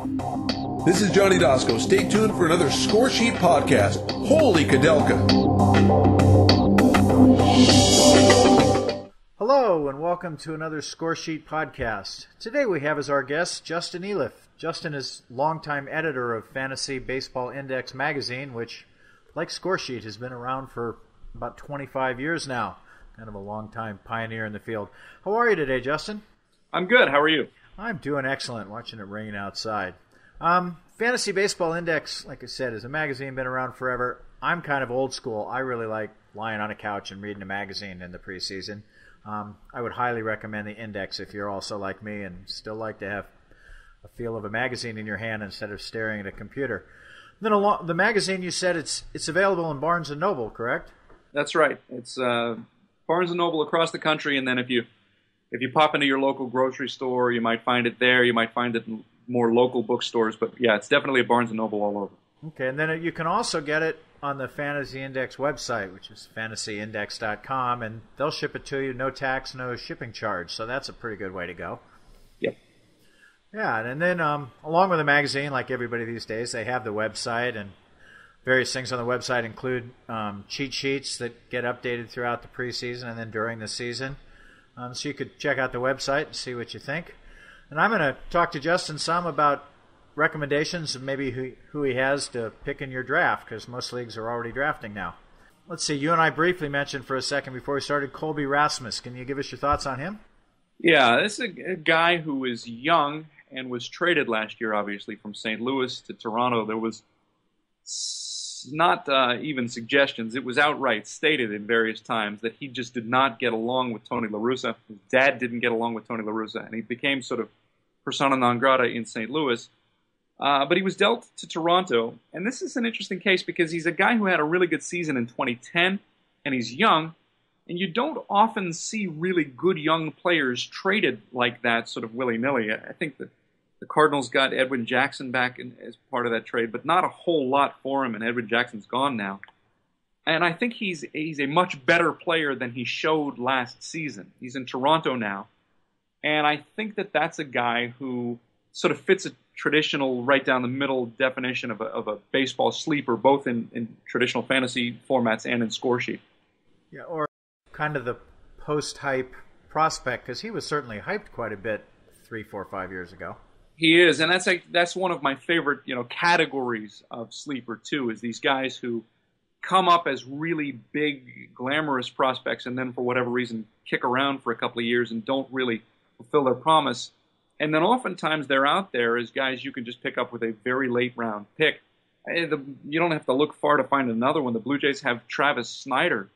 This is Johnny Dosco. Stay tuned for another Score Sheet podcast. Holy Kadelka! Hello and welcome to another Score Sheet podcast. Today we have as our guest Justin Eleff. Justin is longtime editor of Fantasy Baseball Index magazine, which, like Score Sheet, has been around for about 25 years now. Kind of a long-time pioneer in the field. How are you today, Justin? I'm good. How are you? I'm doing excellent, watching it rain outside. Fantasy Baseball Index, like I said, is a magazine, been around forever. I'm kind of old school. I really like lying on a couch and reading a magazine in the preseason. I would highly recommend the Index if you're also like me and still like to have a feel of a magazine in your hand instead of staring at a computer. Then the magazine, you said it's available in Barnes & Noble, correct? That's right. It's Barnes & Noble across the country, and then if you pop into your local grocery store, you might find it there. You might find it in more local bookstores, but yeah, it's definitely at Barnes & Noble all over. Okay, and then you can also get it on the Fantasy Index website, which is fantasyindex.com, and they'll ship it to you, no tax, no shipping charge, so that's a pretty good way to go. Yep. Yeah, and then along with the magazine, like everybody these days, they have the website, and various things on the website include cheat sheets that get updated throughout the preseason and then during the season. So you could check out the website and see what you think. And I'm going to talk to Justin some about recommendations and maybe who he has to pick in your draft, because most leagues are already drafting now. Let's see, you and I briefly mentioned for a second before we started Colby Rasmus. Can you give us your thoughts on him? Yeah, this is a guy who is young and was traded last year, obviously, from St. Louis to Toronto. There was not even suggestions. It was outright stated in various times that he just did not get along with Tony La Russa. His dad didn't get along with Tony La Russa, and he became sort of persona non grata in St. Louis. But he was dealt to Toronto, and this is an interesting case because he's a guy who had a really good season in 2010, and he's young, and you don't often see really good young players traded like that sort of willy-nilly. I think that the Cardinals got Edwin Jackson back as part of that trade, but not a whole lot for him, and Edwin Jackson's gone now. And I think he's a much better player than he showed last season. He's in Toronto now, and I think that that's a guy who sort of fits a traditional right-down-the-middle definition of a baseball sleeper, both in traditional fantasy formats and in score sheet. Yeah, or kind of the post-hype prospect, because he was certainly hyped quite a bit 3, 4, 5 years ago. He is, and that's one of my favorite categories of sleeper too. Is these guys who come up as really big, glamorous prospects, and then for whatever reason kick around for a couple of years and don't really fulfill their promise. And then oftentimes they're out there as guys you can just pick up with a very late round pick. You don't have to look far to find another one. The Blue Jays have Travis Snyder,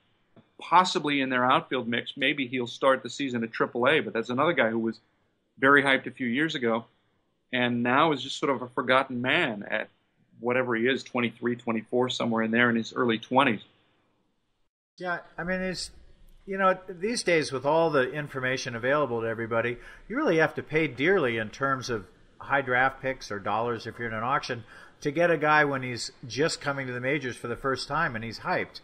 possibly in their outfield mix. Maybe he'll start the season at AAA, but that's another guy who was very hyped a few years ago, and now is just sort of a forgotten man at whatever he is, 23, 24, somewhere in there in his early 20s. Yeah, I mean, these days with all the information available to everybody, you really have to pay dearly in terms of high draft picks or dollars if you're in an auction to get a guy when he's just coming to the majors for the first time and he's hyped.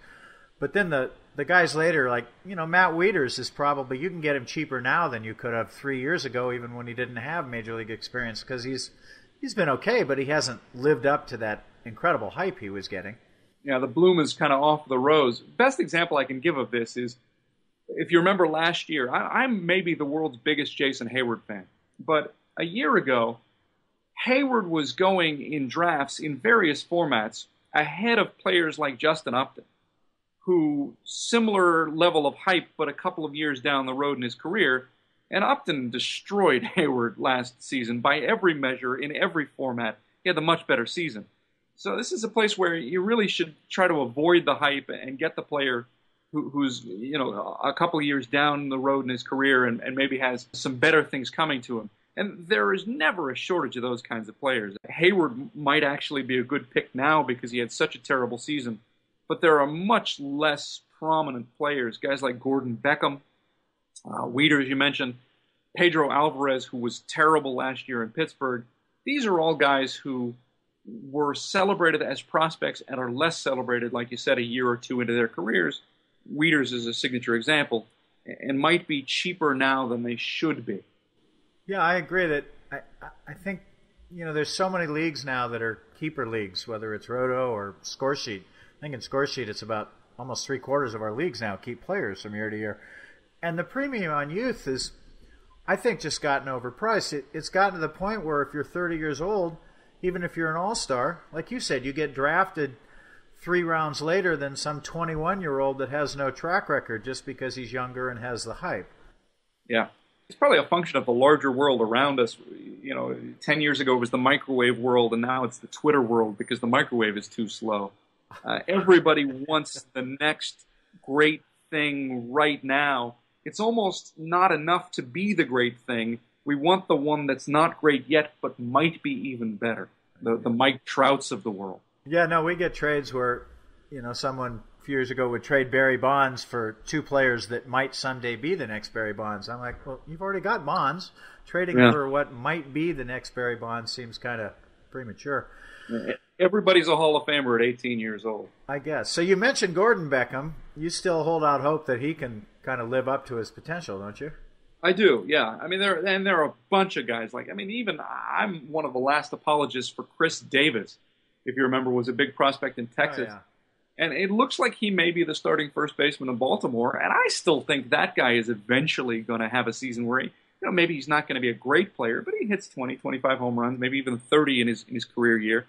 But then the guys later, like, Matt Wieters is probably, you can get him cheaper now than you could have 3 years ago, even when he didn't have major league experience, because he's been okay, but he hasn't lived up to that incredible hype he was getting. Yeah, the bloom is kind of off the rose. Best example I can give of this is, if you remember last year, I'm maybe the world's biggest Jason Hayward fan, but a year ago, Hayward was going in drafts in various formats ahead of players like Justin Upton, who similar level of hype, but a couple of years down the road in his career. And Upton destroyed Hayward last season by every measure, in every format. He had a much better season. So this is a place where you really should try to avoid the hype and get the player who's a couple of years down the road in his career and maybe has some better things coming to him. And there is never a shortage of those kinds of players. Hayward might actually be a good pick now because he had such a terrible season. But there are much less prominent players, guys like Gordon Beckham, Wieters, you mentioned, Pedro Alvarez, who was terrible last year in Pittsburgh. These are all guys who were celebrated as prospects and are less celebrated, like you said, a year or two into their careers. Wieters is a signature example, and might be cheaper now than they should be. Yeah, I agree that I think there's so many leagues now that are keeper leagues, whether it's Roto or Score Sheet. I think in Score Sheet it's about almost 3/4 of our leagues now keep players from year to year. And the premium on youth is, I think, just gotten overpriced. It's gotten to the point where if you're 30 years old, even if you're an all-star, like you said, you get drafted 3 rounds later than some 21-year-old that has no track record just because he's younger and has the hype. Yeah. It's probably a function of the larger world around us. 10 years ago it was the microwave world, and now it's the Twitter world because the microwave is too slow. Everybody wants the next great thing right now. It's almost not enough to be the great thing. We want the one that's not great yet, but might be even better. The Mike Trouts of the world. Yeah, no, we get trades where, someone a few years ago would trade Barry Bonds for 2 players that might someday be the next Barry Bonds. I'm like, well, you've already got Bonds. Trading for what might be the next Barry Bonds seems kind of premature. Everybody's a Hall of Famer at 18 years old. I guess. So you mentioned Gordon Beckham. You still hold out hope that he can kind of live up to his potential, don't you? I do, yeah. I mean, there are a bunch of guys even I'm one of the last apologists for Chris Davis, if you remember, was a big prospect in Texas. Oh, yeah. And it looks like he may be the starting first baseman in Baltimore. And I still think that guy is eventually going to have a season where maybe he's not going to be a great player, but he hits 20, 25 home runs, maybe even 30 in his career year.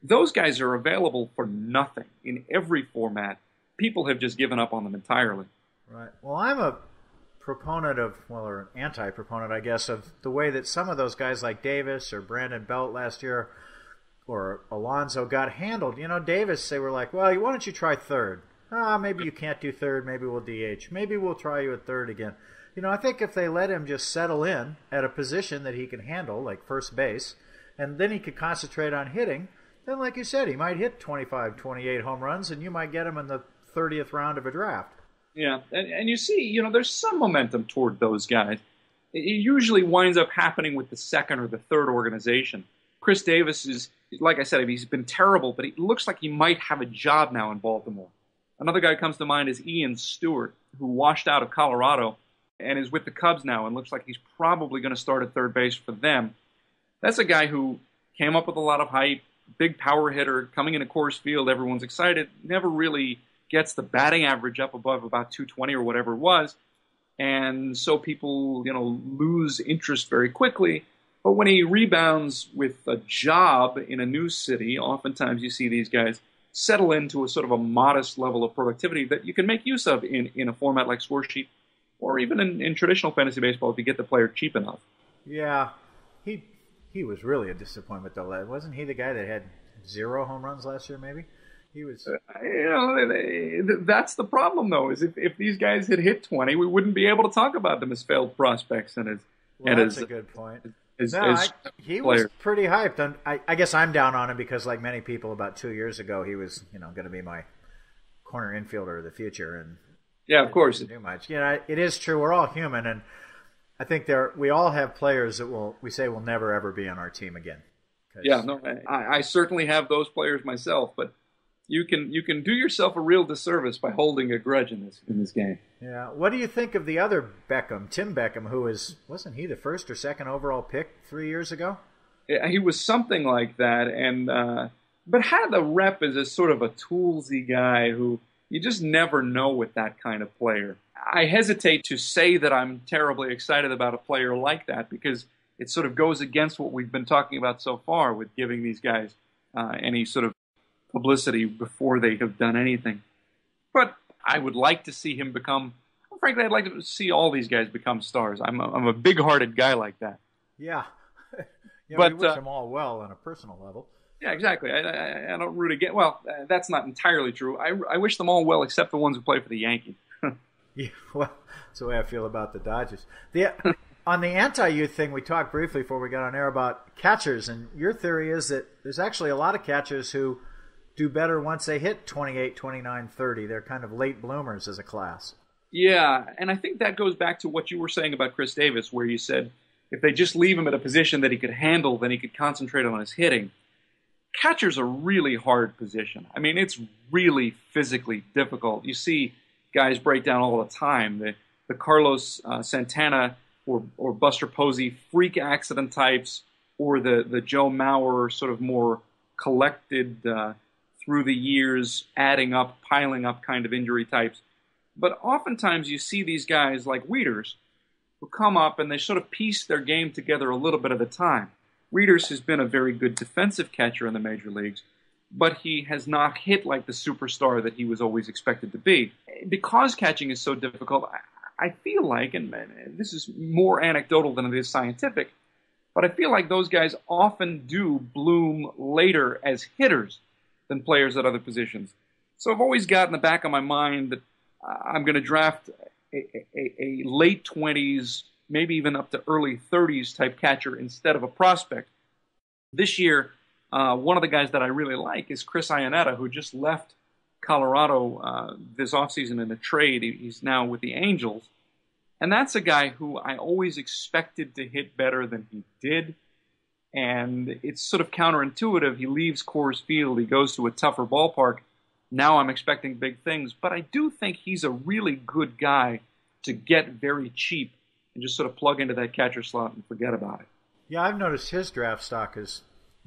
Those guys are available for nothing in every format. People have just given up on them entirely. Right. Well, I'm a proponent or an anti-proponent, I guess, of the way that some of those guys like Davis or Brandon Belt last year or Alonso got handled. Davis, they were like, well, why don't you try third? Maybe you can't do third. Maybe we'll DH. Maybe we'll try you at third again. I think if they let him just settle in at a position that he can handle, like first base, and then he could concentrate on hitting, then like you said, he might hit 25, 28 home runs, and you might get him in the 30th round of a draft. Yeah, and you see, there's some momentum toward those guys. It usually winds up happening with the second or the third organization. Chris Davis is, like I said, he's been terrible, but it looks like he might have a job now in Baltimore. Another guy who comes to mind is Ian Stewart, who washed out of Colorado and is with the Cubs now and looks like he's probably going to start at third base for them. That's a guy who came up with a lot of hype, big power hitter, coming into Coors Field, everyone's excited, never really gets the batting average up above about 220 or whatever it was, and so people, lose interest very quickly. But when he rebounds with a job in a new city, oftentimes you see these guys settle into a sort of a modest level of productivity that you can make use of in a format like Score Sheet, or even in traditional fantasy baseball if you get the player cheap enough. Yeah, he was really a disappointment, though. Wasn't he the guy that had 0 home runs last year, maybe? He was. That's the problem, though, is if these guys had hit 20, we wouldn't be able to talk about them as failed prospects. That's a good point. He was pretty hyped. And I guess I'm down on him because, like many people, about 2 years ago, he was going to be my corner infielder of the future. And yeah, of course. Didn't do much. It is true. We're all human, and I think we all have players that will never ever be on our team again. Yeah, no, I certainly have those players myself, but you can do yourself a real disservice by holding a grudge in this game. Yeah. What do you think of the other Beckham, Tim Beckham, who wasn't he the first or second overall pick 3 years ago? Yeah, he was something like that, and but had the rep as a sort of a toolsy guy who you just never know with that kind of player. I hesitate to say that I'm terribly excited about a player like that because it sort of goes against what we've been talking about so far with giving these guys any sort of publicity before they have done anything. But I would like to see him frankly, I'd like to see all these guys become stars. I'm a big-hearted guy like that. Yeah. But we wish them all well on a personal level. Yeah, exactly. I don't root against. Well, that's not entirely true. I wish them all well, except the ones who play for the Yankees. Yeah, well, that's the way I feel about the Dodgers. On the anti-youth thing, we talked briefly before we got on air about catchers, and your theory is that there's actually a lot of catchers who do better once they hit 28, 29, 30. They're kind of late bloomers as a class. Yeah, and I think that goes back to what you were saying about Chris Davis, where you said if they just leave him at a position that he could handle, then he could concentrate on his hitting. Catcher's a really hard position. I mean, it's really physically difficult. You see guys break down all the time. The Carlos Santana or Buster Posey freak accident types, or the Joe Mauer sort of more collected through the years, adding up, piling up kind of injury types. But oftentimes you see these guys like Wieters who come up and they sort of piece their game together a little bit at a time. Wieters has been a very good defensive catcher in the major leagues, but he has not hit like the superstar that he was always expected to be. Because catching is so difficult, I feel like, and this is more anecdotal than it is scientific, but I feel like those guys often do bloom later as hitters than players at other positions. So I've always got in the back of my mind that I'm going to draft a late 20s, maybe even up to early 30s type catcher instead of a prospect. This year, one of the guys that I really like is Chris Iannetta, who just left Colorado this offseason in a trade. He's now with the Angels. And that's a guy who I always expected to hit better than he did. And it's sort of counterintuitive. He leaves Coors Field. He goes to a tougher ballpark. Now I'm expecting big things. But I do think he's a really good guy to get very cheap and just sort of plug into that catcher slot and forget about it. Yeah, I've noticed his draft stock has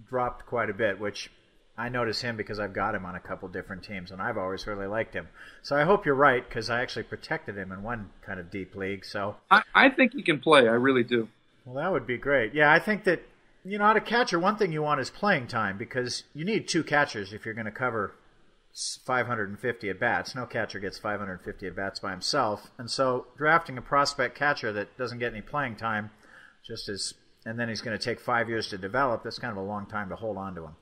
dropped quite a bit, which I notice him because I've got him on a couple different teams, and I've always really liked him. So I hope you're right, because I actually protected him in one kind of deep league. So I think he can play. I really do. Well, that would be great. Yeah, I think that, out of catcher, one thing you want is playing time, because you need two catchers if you're going to cover 550 at-bats. No catcher gets 550 at-bats by himself. And so drafting a prospect catcher that doesn't get any playing time, and then he's going to take 5 years to develop, that's kind of a long time to hold on to him.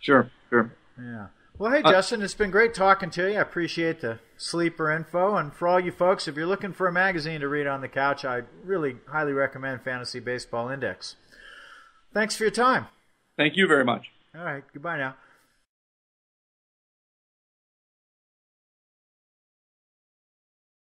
Sure. Yeah. Well, hey, Justin, it's been great talking to you. I appreciate the sleeper info. And for all you folks, if you're looking for a magazine to read on the couch, I really highly recommend Fantasy Baseball Index. Thanks for your time. Thank you very much. All right. Goodbye now.